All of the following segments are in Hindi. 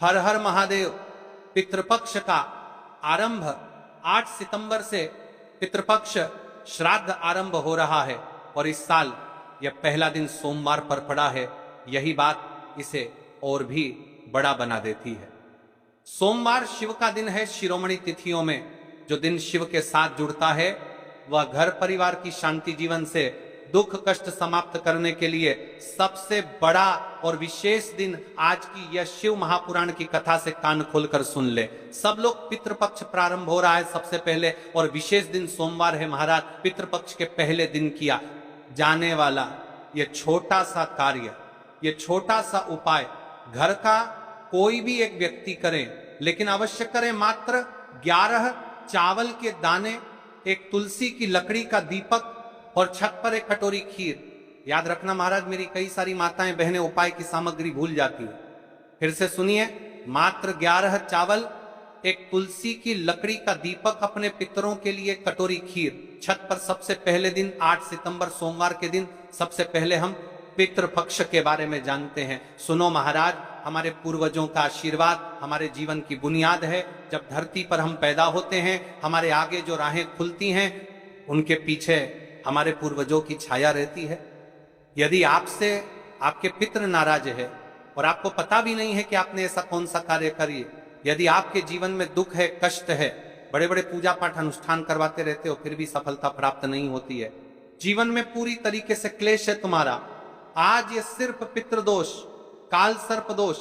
हर हर महादेव। पितृपक्ष का आरंभ 8 सितंबर से पितृपक्ष श्राद्ध आरंभ हो रहा है और इस साल यह पहला दिन सोमवार पर पड़ा है। यही बात इसे और भी बड़ा बना देती है। सोमवार शिव का दिन है। शिरोमणि तिथियों में जो दिन शिव के साथ जुड़ता है वह घर परिवार की शांति जीवन से दुख कष्ट समाप्त करने के लिए सबसे बड़ा और विशेष दिन आज की यह शिव महापुराण की कथा से कान खोलकर सुन ले। सब लोग पितृपक्ष प्रारंभ हो रहा है सबसे पहले और विशेष दिन सोमवार है महाराज। पितृपक्ष के पहले दिन किया जाने वाला यह छोटा सा कार्य, यह छोटा सा उपाय घर का कोई भी एक व्यक्ति करे, लेकिन अवश्य करें। मात्र 11 चावल के दाने, एक तुलसी की लकड़ी का दीपक और छत पर एक कटोरी खीर। याद रखना महाराज, मेरी कई सारी माताएं बहनें उपाय की सामग्री भूल जाती है। फिर से सुनिए, मात्र 11 चावल, एक तुलसी की लकड़ी का दीपक, अपने पितरों के लिए कटोरी खीर। छत पर सबसे पहले दिन 8 सितंबर सोमवार के दिन सबसे पहले हम पितृपक्ष के बारे में जानते हैं। सुनो महाराज, हमारे पूर्वजों का आशीर्वाद हमारे जीवन की बुनियाद है। जब धरती पर हम पैदा होते हैं, हमारे आगे जो राहें खुलती हैं उनके पीछे हमारे पूर्वजों की छाया रहती है। यदि आपसे आपके पितृ नाराज है और आपको पता भी नहीं है कि आपने ऐसा कौन सा कार्य करिए, यदि आपके जीवन में दुख है, कष्ट है, बड़े बड़े पूजा पाठ अनुष्ठान करवाते रहते हो फिर भी सफलता प्राप्त नहीं होती है, जीवन में पूरी तरीके से क्लेश है तुम्हारा, आज ये सिर्फ पितृदोष, काल सर्प दोष,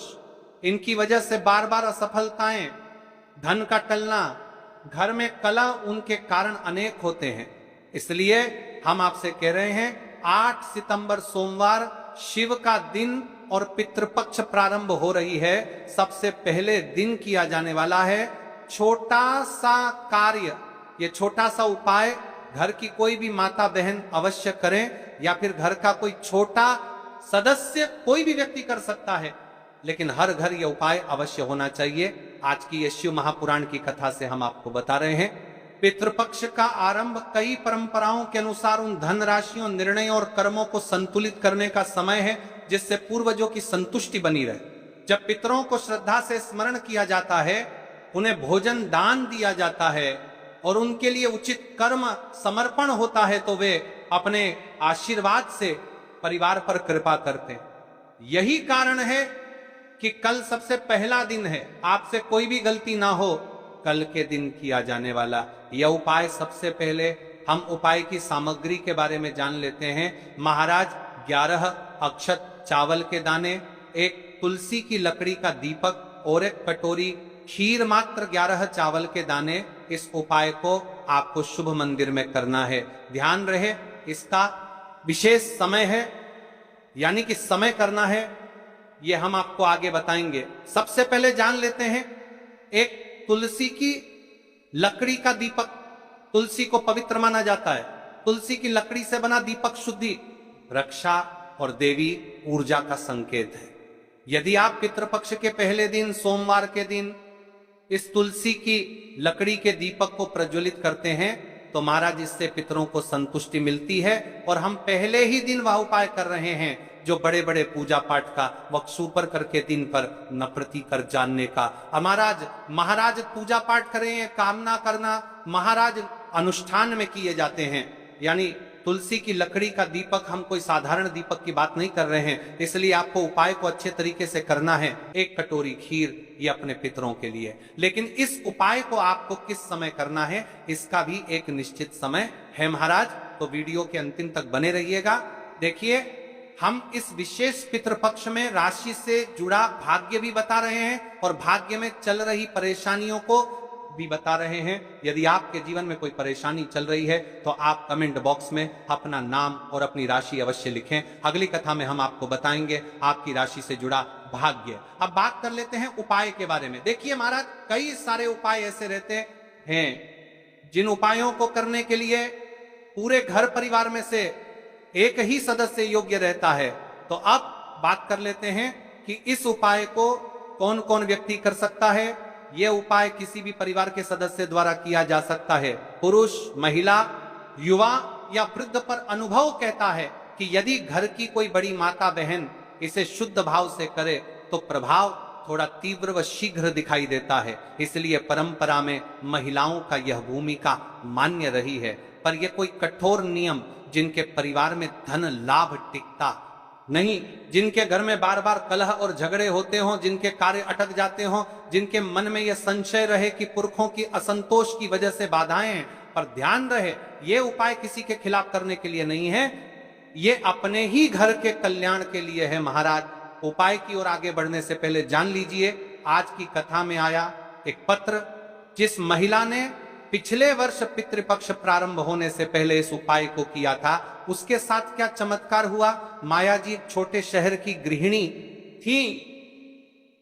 इनकी वजह से बार बार असफलताएं, धन का टलना, घर में कलह, उनके कारण अनेक होते हैं। इसलिए हम आपसे कह रहे हैं 8 सितंबर सोमवार शिव का दिन और पितृपक्ष प्रारंभ हो रही है। सबसे पहले दिन किया जाने वाला है छोटा सा कार्य। ये छोटा सा उपाय घर की कोई भी माता बहन अवश्य करें, या फिर घर का कोई छोटा सदस्य कोई भी व्यक्ति कर सकता है, लेकिन हर घर यह उपाय अवश्य होना चाहिए। आज की ये शिव महापुराण की कथा से हम आपको बता रहे हैं। पितृपक्ष का आरंभ कई परंपराओं के अनुसार उन धन राशियों, निर्णयों और कर्मों को संतुलित करने का समय है जिससे पूर्वजों की संतुष्टि बनी रहे। जब पितरों को श्रद्धा से स्मरण किया जाता है, उन्हें भोजन दान दिया जाता है और उनके लिए उचित कर्म समर्पण होता है, तो वे अपने आशीर्वाद से परिवार पर कृपा करते हैं। यही कारण है कि कल सबसे पहला दिन है। आपसे कोई भी गलती ना हो, कल के दिन किया जाने वाला यह उपाय, सबसे पहले हम उपाय की सामग्री के बारे में जान लेते हैं। महाराज 11 अक्षत चावल के दाने, एक तुलसी की लकड़ी का दीपक और एक कटोरी खीर, मात्र 11 चावल के दाने। इस उपाय को आपको शुभ मंदिर में करना है। ध्यान रहे, इसका विशेष समय है, यानी कि समय करना है, यह हम आपको आगे बताएंगे। सबसे पहले जान लेते हैं एक तुलसी की लकड़ी का दीपक। तुलसी को पवित्र माना जाता है। तुलसी की लकड़ी से बना दीपक शुद्धि, रक्षा और देवी ऊर्जा का संकेत है। यदि आप पितृपक्ष के पहले दिन सोमवार के दिन इस तुलसी की लकड़ी के दीपक को प्रज्वलित करते हैं तो महाराज इससे पितरों को संतुष्टि मिलती है। और हम पहले ही दिन वह उपाय कर रहे हैं जो बड़े बड़े पूजा पाठ का वक्सूपर करके दिन पर नप्रति कर जानने का। महाराज पूजा पाठ करें, कामना करना महाराज अनुष्ठान में किए जाते हैं। यानी तुलसी की लकड़ी का दीपक, हम कोई साधारण दीपक की बात नहीं कर रहे हैं, इसलिए आपको उपाय को अच्छे तरीके से करना है। एक कटोरी खीर, ये अपने पितरों के लिए। लेकिन इस उपाय को आपको किस समय करना है, इसका भी एक निश्चित समय है महाराज। तो वीडियो के अंतिम तक बने रहिएगा। देखिए, हम इस विशेष पितृपक्ष में राशि से जुड़ा भाग्य भी बता रहे हैं और भाग्य में चल रही परेशानियों को भी बता रहे हैं। यदि आपके जीवन में कोई परेशानी चल रही है तो आप कमेंट बॉक्स में अपना नाम और अपनी राशि अवश्य लिखें। अगली कथा में हम आपको बताएंगे आपकी राशि से जुड़ा भाग्य। अब बात कर लेते हैं उपाय के बारे में। देखिए महाराज, कई सारे उपाय ऐसे रहते हैं जिन उपायों को करने के लिए पूरे घर परिवार में से एक ही सदस्य योग्य रहता है। तो अब बात कर लेते हैं कि इस उपाय को कौन कौन व्यक्ति कर सकता है। यह उपाय किसी भी परिवार के सदस्य द्वारा किया जा सकता है। पुरुष, महिला, युवा या वृद्ध पर अनुभव कहता है कि यदि घर की कोई बड़ी माता बहन इसे शुद्ध भाव से करे तो प्रभाव थोड़ा तीव्र व शीघ्र दिखाई देता है, इसलिए परंपरा में महिलाओं का यह भूमिका मान्य रही है। पर यह कोई कठोर नियम जिनके परिवार में धन लाभ टिकता नहीं, जिनके घर में बार बार कलह और झगड़े होते हों, जिनके कार्य अटक जाते हों, जिनके मन में यह संशय रहे कि पुरखों की असंतोष की वजह से बाधाएं हैं। पर ध्यान रहे, ये उपाय किसी के खिलाफ करने के लिए नहीं है, ये अपने ही घर के कल्याण के लिए है महाराज। उपाय की ओर आगे बढ़ने से पहले जान लीजिए, आज की कथा में आया एक पत्र, जिस महिला ने पिछले वर्ष पितृपक्ष प्रारंभ होने से पहले इस उपाय को किया था, उसके साथ क्या चमत्कार हुआ। माया जी एक छोटे शहर की गृहिणी थी,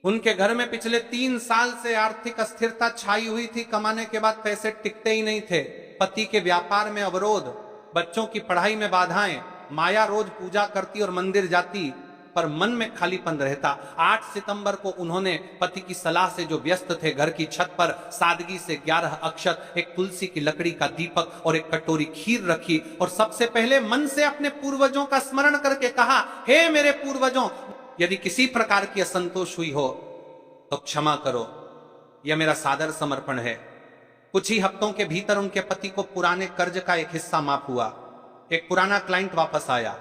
उनके घर में पिछले 3 साल से आर्थिक अस्थिरता छाई हुई थी। कमाने के बाद पैसे टिकते ही नहीं थे, पति के व्यापार में अवरोध, बच्चों की पढ़ाई में बाधाएं। माया रोज पूजा करती और मंदिर जाती, पर मन में खालीपन रहता। 8 सितंबर को उन्होंने पति की सलाह से, जो व्यस्त थे, घर की छत पर सादगी से 11 अक्षत, एक तुलसी की लकड़ी का दीपक और एक कटोरी खीर रखी और सबसे पहले मन से अपने पूर्वजों का स्मरण करके कहा, हे मेरे पूर्वजों, यदि किसी प्रकार की असंतोष हुई हो तो क्षमा करो, यह मेरा सादर समर्पण है। कुछ ही हफ्तों के भीतर उनके पति को पुराने कर्ज का एक हिस्सा माफ हुआ। एक पुराना क्लाइंट वापस आया,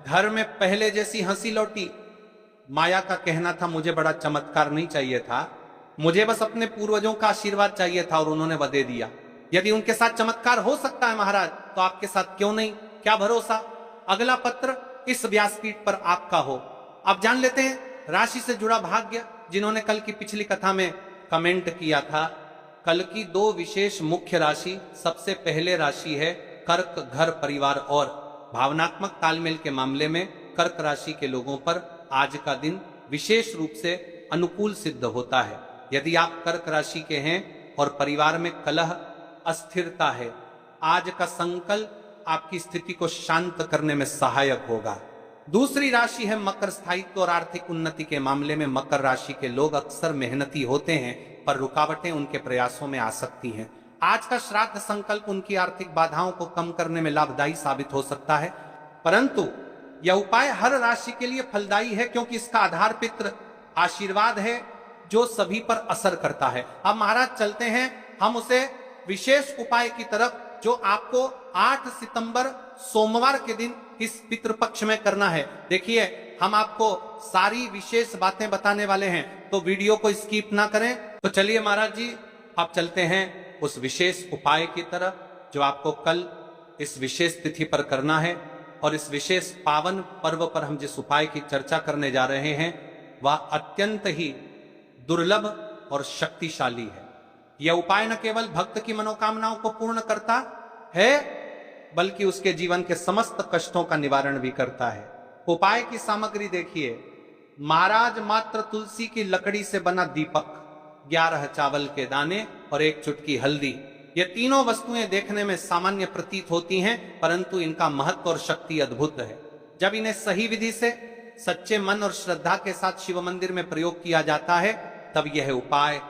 घर में पहले जैसी हंसी लौटी। माया का कहना था, मुझे बड़ा चमत्कार नहीं चाहिए था, मुझे बस अपने पूर्वजों का आशीर्वाद चाहिए था, और उन्होंने वह दे दिया। यदि उनके साथ चमत्कार हो सकता है महाराज, तो आपके साथ क्यों नहीं? क्या भरोसा। अगला पत्र इस व्यासपीठ पर आपका हो। अब जान लेते हैं राशि से जुड़ा भाग्य, जिन्होंने कल की पिछली कथा में कमेंट किया था। कल की 2 विशेष मुख्य राशि, सबसे पहले राशि है कर्क, घर परिवार और भावनात्मक तालमेल के मामले में कर्क राशि के लोगों पर आज का दिन विशेष रूप से अनुकूल सिद्ध होता है। यदि आप कर्क राशि के हैं और परिवार में कलह, अस्थिरता है, आज का संकल्प आपकी स्थिति को शांत करने में सहायक होगा। दूसरी राशि है मकर, स्थायित्व और आर्थिक उन्नति के मामले में मकर राशि के लोग अक्सर मेहनती होते हैं, पर रुकावटें उनके प्रयासों में आ सकती हैं। आज का श्राद्ध संकल्प उनकी आर्थिक बाधाओं को कम करने में लाभदायी साबित हो सकता है, परंतु यह उपाय हर राशि के लिए फलदायी है, क्योंकि इसका आधार पितृ आशीर्वाद है, जो सभी पर असर करता है। अब महाराज चलते हैं हम उसे विशेष उपाय की तरफ, जो आपको 8 सितंबर सोमवार के दिन इस पितृपक्ष में करना है। देखिए, हम आपको सारी विशेष बातें बताने वाले हैं, तो वीडियो को स्किप ना करें। तो चलिए महाराज जी, आप चलते हैं उस विशेष उपाय की तरफ, जो आपको कल इस विशेष तिथि पर करना है। और इस विशेष पावन पर्व पर हम जिस उपाय की चर्चा करने जा रहे हैं, वह अत्यंत ही दुर्लभ और शक्तिशाली है। यह उपाय न केवल भक्त की मनोकामनाओं को पूर्ण करता है, बल्कि उसके जीवन के समस्त कष्टों का निवारण भी करता है। उपाय की सामग्री देखिए, महाराज मात्र तुलसी की लकड़ी से बना दीपक, 11 चावल के दाने और 1 चुटकी हल्दी। ये तीनों वस्तुएं देखने में सामान्य प्रतीत होती हैं, परंतु इनका महत्व और शक्ति अद्भुत है। जब इन्हें सही विधि से, सच्चे मन और श्रद्धा के साथ शिव मंदिर में प्रयोग किया जाता है, तब यह उपाय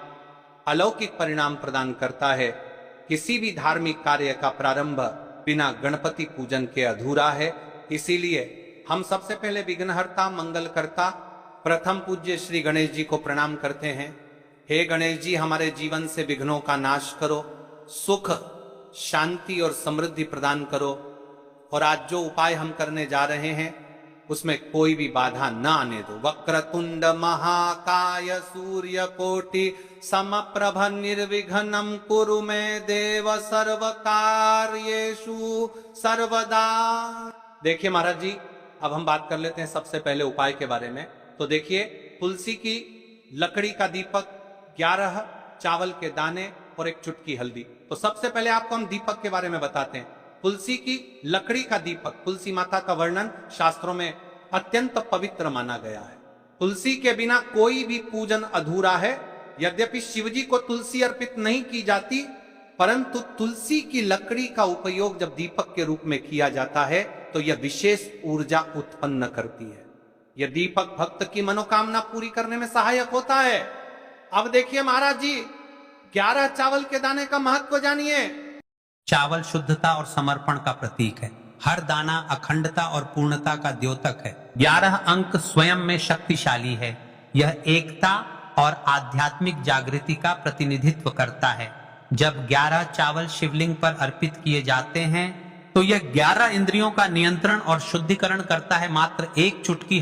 अलौकिक परिणाम प्रदान करता है। किसी भी धार्मिक कार्य का प्रारंभ बिना गणपति पूजन के अधूरा है। इसीलिए हम सबसे पहले विघ्नहर्ता, मंगलकर्ता, प्रथम पूज्य श्री गणेश जी को प्रणाम करते हैं। हे गणेश जी, हमारे जीवन से विघ्नों का नाश करो, सुख, शांति और समृद्धि प्रदान करो। और आज जो उपाय हम करने जा रहे हैं, उसमें कोई भी बाधा न आने दो। वक्रतुंड महाकाय सूर्यकोटि समप्रभ निर्विघ्नं कुरु मे देव सर्वकार्येषु सर्वदा। देखिए महाराज जी, अब हम बात कर लेते हैं सबसे पहले उपाय के बारे में। तो देखिए, तुलसी की लकड़ी का दीपक, 11 चावल के दाने और 1 चुटकी हल्दी। तो सबसे पहले आपको हम दीपक के बारे में बताते हैं। तुलसी की लकड़ी का दीपक, तुलसी माता का वर्णन शास्त्रों में अत्यंत पवित्र माना गया है। तुलसी के बिना कोई भी पूजन अधूरा है। यद्यपि शिवजी को तुलसी अर्पित नहीं की जाती, परंतु तुलसी की लकड़ी का उपयोग जब दीपक के रूप में किया जाता है, तो यह विशेष ऊर्जा उत्पन्न करती है। यह दीपक भक्त की मनोकामना पूरी करने में सहायक होता है। अब देखिए महाराज जी, 11 चावल के दाने का महत्व जानिए। चावल शुद्धता और समर्पण का प्रतीक है। हर दाना अखंडता और पूर्णता का द्योतक है। 11 अंक स्वयं में शक्तिशाली है। यह एकता और आध्यात्मिक जागृति का प्रतिनिधित्व करता है। जब 11 चावल शिवलिंग पर अर्पित किए जाते हैं तो यह 11 इंद्रियों का नियंत्रण और शुद्धिकरण करता है। मात्र एक चुटकी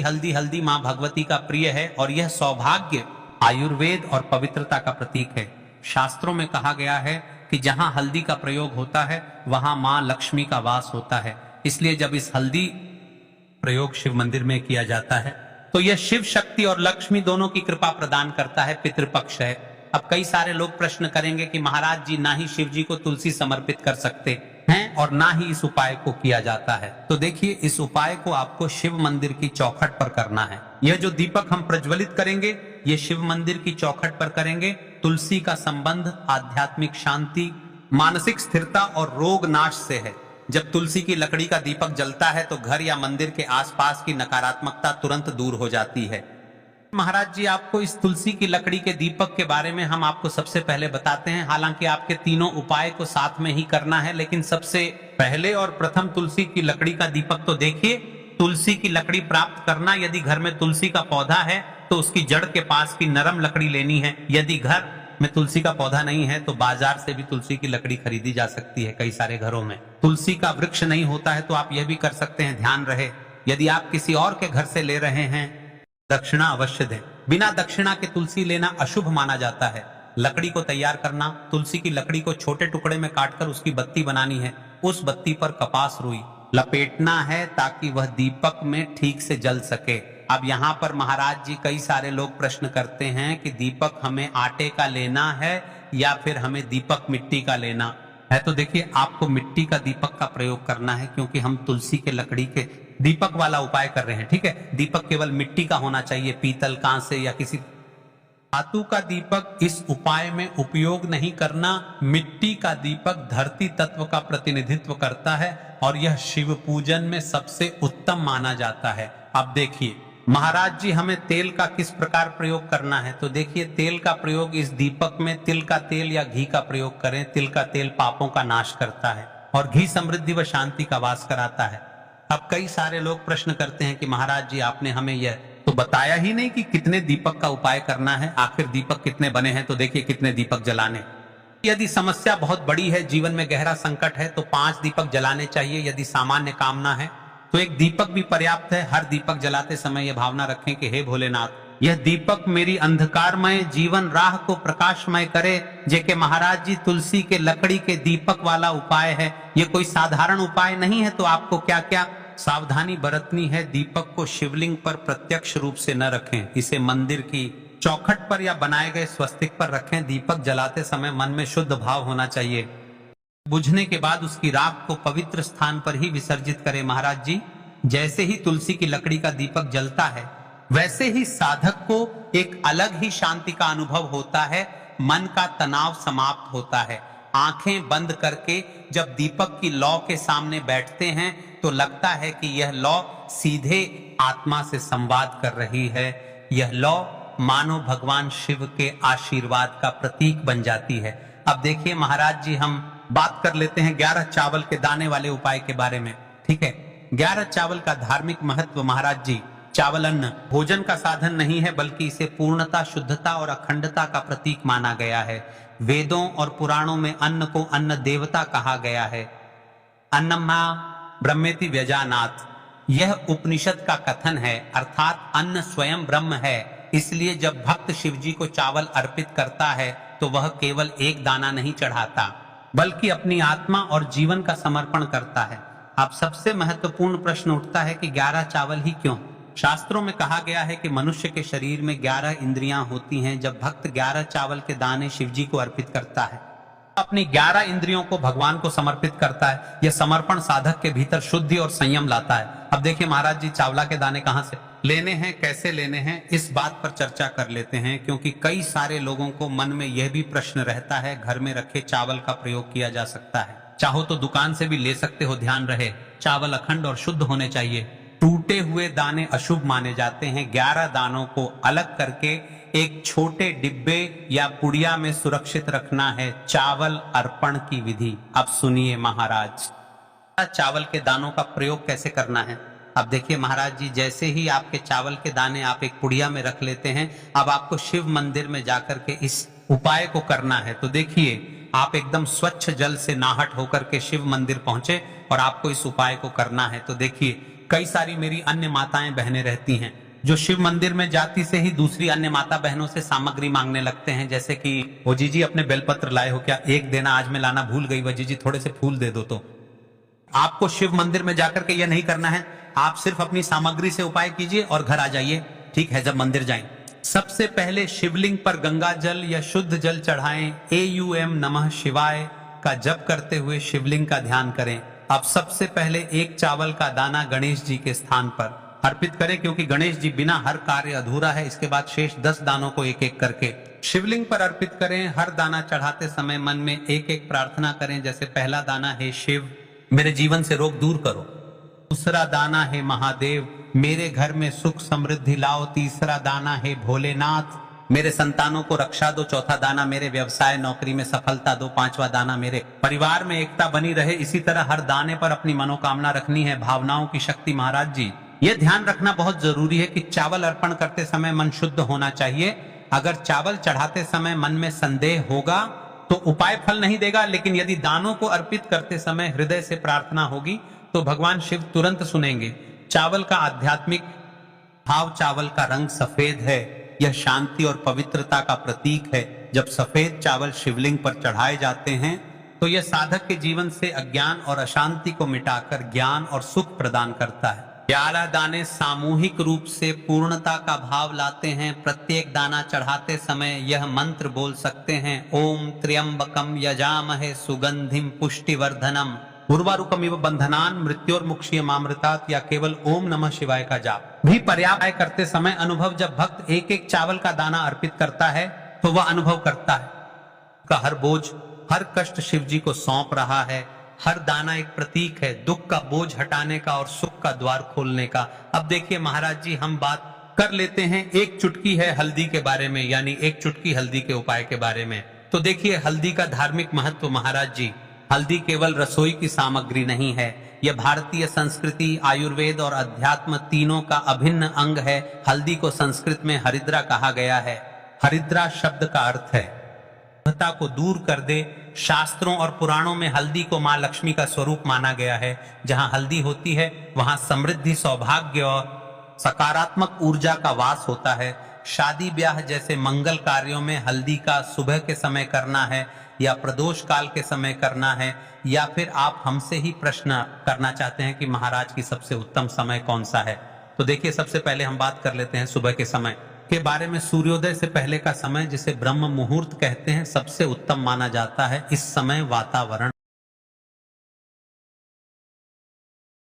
हल्दी हल्दी मां भगवती का प्रिय है और यह सौभाग्य, आयुर्वेद और पवित्रता का प्रतीक है। शास्त्रों में कहा गया है कि जहां हल्दी का प्रयोग होता है वहां मां लक्ष्मी का वास होता है। इसलिए जब इस हल्दी प्रयोग शिव मंदिर में किया जाता है तो यह शिव शक्ति और लक्ष्मी दोनों की कृपा प्रदान करता है। पितृपक्ष है। अब कई सारे लोग प्रश्न करेंगे कि महाराज जी, ना ही शिव जी को तुलसी समर्पित कर सकते हैं और ना ही इस उपाय को किया जाता है। तो देखिए, इस उपाय को आपको शिव मंदिर की चौखट पर करना है। यह जो दीपक हम प्रज्वलित करेंगे ये शिव मंदिर की चौखट पर करेंगे। तुलसी का संबंध आध्यात्मिक शांति, मानसिक स्थिरता और रोग नाश से है। जब तुलसी की लकड़ी का दीपक जलता है तो घर या मंदिर के आसपास की नकारात्मकता तुरंत दूर हो जाती है। महाराज जी, आपको इस तुलसी की लकड़ी के दीपक के बारे में हम आपको सबसे पहले बताते हैं। हालांकि आपके तीनों उपाय को साथ में ही करना है, लेकिन सबसे पहले और प्रथम तुलसी की लकड़ी का दीपक तो देखिए। तुलसी की लकड़ी प्राप्त करना, यदि घर में तुलसी का पौधा है तो उसकी जड़ के पास की नरम लकड़ी लेनी है। यदि घर में तुलसी का पौधा नहीं है तो बाजार से भी तुलसी की लकड़ी खरीदी जा सकती है। कई सारे घरों में तुलसी का वृक्ष नहीं होता है तो आप यह भी कर सकते हैं, ध्यान रहे, यदि आप किसी और के घर से ले रहे हैं दक्षिणा अवश्य दें। बिना दक्षिणा के तुलसी लेना अशुभ माना जाता है। लकड़ी को तैयार करना, तुलसी की लकड़ी को छोटे टुकड़े में काटकर उसकी बत्ती बनानी है। उस बत्ती पर कपास रुई लपेटना है ताकि वह दीपक में ठीक से जल सके। अब यहाँ पर महाराज जी, कई सारे लोग प्रश्न करते हैं कि दीपक हमें आटे का लेना है या फिर हमें दीपक मिट्टी का लेना है। तो देखिए, आपको मिट्टी का दीपक का प्रयोग करना है क्योंकि हम तुलसी के लकड़ी के दीपक वाला उपाय कर रहे हैं। ठीक है, दीपक केवल मिट्टी का होना चाहिए, पीतल, कांसे या किसी धातु का दीपक इस उपाय में उपयोग नहीं करना। मिट्टी का दीपक धरती तत्व का प्रतिनिधित्व करता है और यह शिव पूजन में सबसे उत्तम माना जाता है। अब देखिए महाराज जी, हमें तेल का किस प्रकार प्रयोग करना है। तो देखिए, तेल का प्रयोग इस दीपक में तिल का तेल या घी का प्रयोग करें। तिल का तेल पापों का नाश करता है और घी समृद्धि व शांति का वास कराता है। अब कई सारे लोग प्रश्न करते हैं कि महाराज जी, आपने हमें यह तो बताया ही नहीं कि कितने दीपक का उपाय करना है, आखिर दीपक कितने बने हैं। तो देखिए, कितने दीपक जलाने। यदि समस्या बहुत बड़ी है, जीवन में गहरा संकट है, तो 5 दीपक जलाने चाहिए। यदि सामान्य कामना है तो एक दीपक भी पर्याप्त है। हर दीपक जलाते समय यह भावना रखें कि हे भोलेनाथ, यह दीपक मेरी अंधकारमय जीवन राह को प्रकाशमय करे। जेके महाराज जी, तुलसी के लकड़ी के दीपक वाला उपाय है, यह कोई साधारण उपाय नहीं है। तो आपको क्या क्या सावधानी बरतनी है। दीपक को शिवलिंग पर प्रत्यक्ष रूप से न रखें, इसे मंदिर की चौखट पर या बनाए गए स्वस्तिक पर रखें। दीपक जलाते समय मन में शुद्ध भाव होना चाहिए। बुझने के बाद उसकी राख को पवित्र स्थान पर ही विसर्जित करें। महाराज जी, जैसे ही तुलसी की लकड़ी का दीपक जलता है वैसे ही साधक को एक अलग ही शांति का अनुभव होता है। मन का तनाव समाप्त होता है। आंखें बंद करके जब दीपक की लौ के सामने बैठते हैं तो लगता है कि यह लौ सीधे आत्मा से संवाद कर रही है। यह लौ मानो भगवान शिव के आशीर्वाद का प्रतीक बन जाती है। अब देखिए महाराज जी, हम बात कर लेते हैं 11 चावल के दाने वाले उपाय के बारे में। ठीक है, 11 चावल का धार्मिक महत्व। महाराज जी, चावल अन्न भोजन का साधन नहीं है, बल्कि इसे पूर्णता, शुद्धता और अखंडता का प्रतीक माना गया है। वेदों और पुराणों में अन्न को अन्न देवता कहा गया है। अन्नमा ब्रह्मेति व्यजानात्, यह उपनिषद का कथन है, अर्थात अन्न स्वयं ब्रह्म है। इसलिए जब भक्त शिव जी को चावल अर्पित करता है तो वह केवल एक दाना नहीं चढ़ाता, बल्कि अपनी आत्मा और जीवन का समर्पण करता है। अब सबसे महत्वपूर्ण प्रश्न उठता है कि 11 चावल ही क्यों? शास्त्रों में कहा गया है कि मनुष्य के शरीर में 11 इंद्रियां होती हैं। जब भक्त 11 चावल के दाने शिव जी को अर्पित करता है, अपनी 11 इंद्रियों को भगवान को समर्पित करता है। यह समर्पण साधक के भीतर शुद्धि और संयम लाता है। अब देखिए महाराज जी, चावला के दाने कहां से लेने हैं, कैसे लेने हैं, इस बात पर चर्चा कर लेते हैं, क्योंकि कई सारे लोगों को मन में यह भी प्रश्न रहता है। घर में रखे चावल का प्रयोग किया जा सकता है, चाहो तो दुकान से भी ले सकते हो। ध्यान रहे, चावल अखंड और शुद्ध होने चाहिए। टूटे हुए दाने अशुभ माने जाते हैं। 11 दानों को अलग करके एक छोटे डिब्बे या पुड़िया में सुरक्षित रखना है। चावल अर्पण की विधि अब सुनिए महाराज। चावल के दानों का प्रयोग कैसे करना है? अब देखिए महाराज जी, जैसे ही आपके चावल के दाने आप एक पुड़िया में रख लेते हैं, अब आपको शिव मंदिर में जाकर के इस उपाय को करना है। तो देखिए आप एकदम स्वच्छ जल से नाहट होकर के शिव मंदिर पहुंचे और आपको इस उपाय को करना है। तो देखिए कई सारी मेरी अन्य माताएं बहनें रहती हैं जो शिव मंदिर में जाती से ही दूसरी अन्य माता बहनों से सामग्री मांगने लगते हैं, जैसे कि वो जी अपने बेलपत्र लाए हो क्या, एक देना, आज मैं लाना भूल गई, वह जी थोड़े से फूल दे दो। तो आपको शिव मंदिर में जाकर के यह नहीं करना है, आप सिर्फ अपनी सामग्री से उपाय कीजिए और घर आ जाइए, ठीक है। जब मंदिर जाएं, सबसे पहले शिवलिंग पर गंगा जल या शुद्ध जल चढ़ाएं। AUM नमः शिवाय का जप करते हुए शिवलिंग का ध्यान करें। अब सबसे पहले एक चावल का दाना गणेश जी के स्थान पर अर्पित करें, क्योंकि गणेश जी बिना हर कार्य अधूरा है। इसके बाद शेष 10 दानों को एक एक करके शिवलिंग पर अर्पित करें। हर दाना चढ़ाते समय मन में एक एक प्रार्थना करें, जैसे पहला दाना है शिव, मेरे जीवन से रोग दूर करो। दूसरा दाना है महादेव, मेरे घर में सुख समृद्धि लाओ। तीसरा दाना है भोलेनाथ, मेरे संतानों को रक्षा दो। चौथा दाना मेरे व्यवसाय नौकरी में सफलता दो। पांचवा दाना मेरे परिवार में एकता बनी रहे। इसी तरह हर दाने पर अपनी मनोकामना रखनी है। भावनाओं की शक्ति महाराज जी, यह ध्यान रखना बहुत जरूरी है कि चावल अर्पण करते समय मन शुद्ध होना चाहिए। अगर चावल चढ़ाते समय मन में संदेह होगा तो उपाय फल नहीं देगा, लेकिन यदि दानों को अर्पित करते समय हृदय से प्रार्थना होगी तो भगवान शिव तुरंत सुनेंगे। चावल का आध्यात्मिक भाव, चावल का रंग सफेद है, यह शांति और पवित्रता का प्रतीक है। जब सफेद चावल शिवलिंग पर चढ़ाए जाते हैं तो यह साधक के जीवन से अज्ञान और अशांति को मिटाकर ज्ञान और सुख प्रदान करता है। 11 दाने सामूहिक रूप से पूर्णता का भाव लाते हैं। प्रत्येक दाना चढ़ाते समय यह मंत्र बोल सकते हैं, ओम त्र्यंबकम यजामहे सुगंधिम पुष्टिवर्धनम उर्वारुकमिव बंधनान मृत्योर्मुक्षीयमामृतात्, या केवल ओम नमः शिवाय का जाप भी पर्याप्त करते समय अनुभव। जब भक्त एक एक चावल का दाना अर्पित करता है तो वह अनुभव करता है का हर बोझ, हर कष्ट शिव जी को सौंप रहा है। हर दाना एक प्रतीक है दुख का बोझ हटाने का और सुख का द्वार खोलने का। अब देखिए महाराज जी, हम बात कर लेते हैं एक चुटकी है हल्दी के बारे में, यानी एक चुटकी हल्दी के उपाय के बारे में। तो देखिए हल्दी का धार्मिक महत्व महाराज जी, हल्दी केवल रसोई की सामग्री नहीं है, यह भारतीय संस्कृति, आयुर्वेद और अध्यात्म तीनों का अभिन्न अंग है। हल्दी को संस्कृत में हरिद्रा कहा गया है। हरिद्रा शब्द का अर्थ है को दूर कर दे। शास्त्रों और पुराणों में हल्दी को मां लक्ष्मी का स्वरूप माना गया है। जहां हल्दी होती है वहां समृद्धि, सौभाग्य और सकारात्मक ऊर्जा का वास होता है। शादी ब्याह जैसे मंगल कार्यों में हल्दी का सुबह के समय करना है या प्रदोष काल के समय करना है, या फिर आप हमसे ही प्रश्न करना चाहते हैं कि महाराज की सबसे उत्तम समय कौन सा है। तो देखिए सबसे पहले हम बात कर लेते हैं सुबह के समय के बारे में। सूर्योदय से पहले का समय, जिसे ब्रह्म मुहूर्त कहते हैं, सबसे उत्तम माना जाता है। इस समय वातावरण